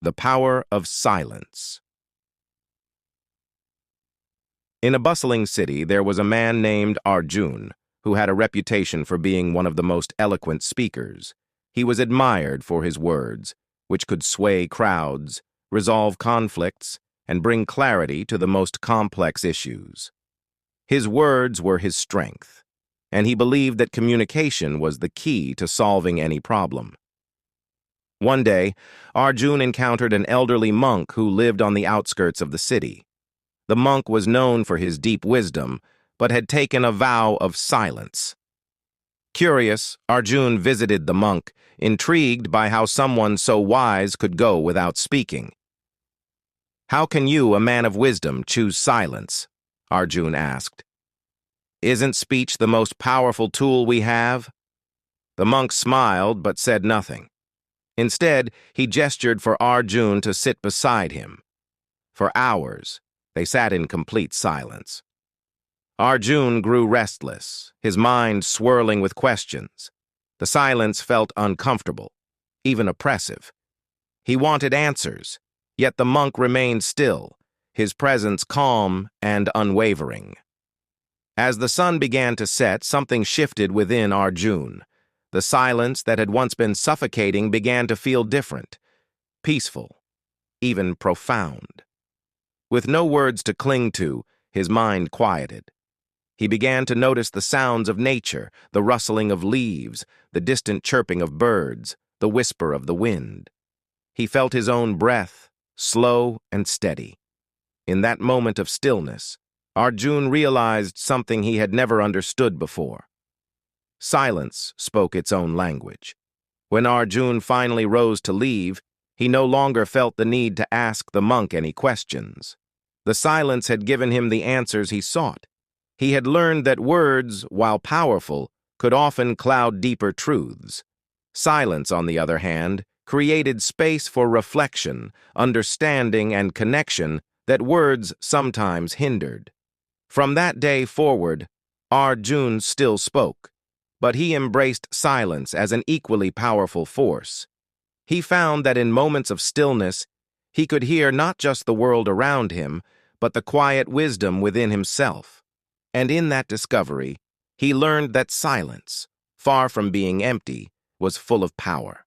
The Power of Silence. In a bustling city, there was a man named Arjun, who had a reputation for being one of the most eloquent speakers. He was admired for his words, which could sway crowds, resolve conflicts, and bring clarity to the most complex issues. His words were his strength, and he believed that communication was the key to solving any problem. One day, Arjun encountered an elderly monk who lived on the outskirts of the city. The monk was known for his deep wisdom, but had taken a vow of silence. Curious, Arjun visited the monk, intrigued by how someone so wise could go without speaking. "How can you, a man of wisdom, choose silence?" Arjun asked. "Isn't speech the most powerful tool we have?" The monk smiled but said nothing. Instead, he gestured for Arjun to sit beside him. For hours, they sat in complete silence. Arjun grew restless, his mind swirling with questions. The silence felt uncomfortable, even oppressive. He wanted answers, yet the monk remained still, his presence calm and unwavering. As the sun began to set, something shifted within Arjun. The silence that had once been suffocating began to feel different, peaceful, even profound. With no words to cling to, his mind quieted. He began to notice the sounds of nature, the rustling of leaves, the distant chirping of birds, the whisper of the wind. He felt his own breath, slow and steady. In that moment of stillness, Arjun realized something he had never understood before. Silence spoke its own language. When Arjun finally rose to leave, he no longer felt the need to ask the monk any questions. The silence had given him the answers he sought. He had learned that words, while powerful, could often cloud deeper truths. Silence, on the other hand, created space for reflection, understanding, and connection that words sometimes hindered. From that day forward, Arjun still spoke, but he embraced silence as an equally powerful force. He found that in moments of stillness, he could hear not just the world around him, but the quiet wisdom within himself. And in that discovery, he learned that silence, far from being empty, was full of power.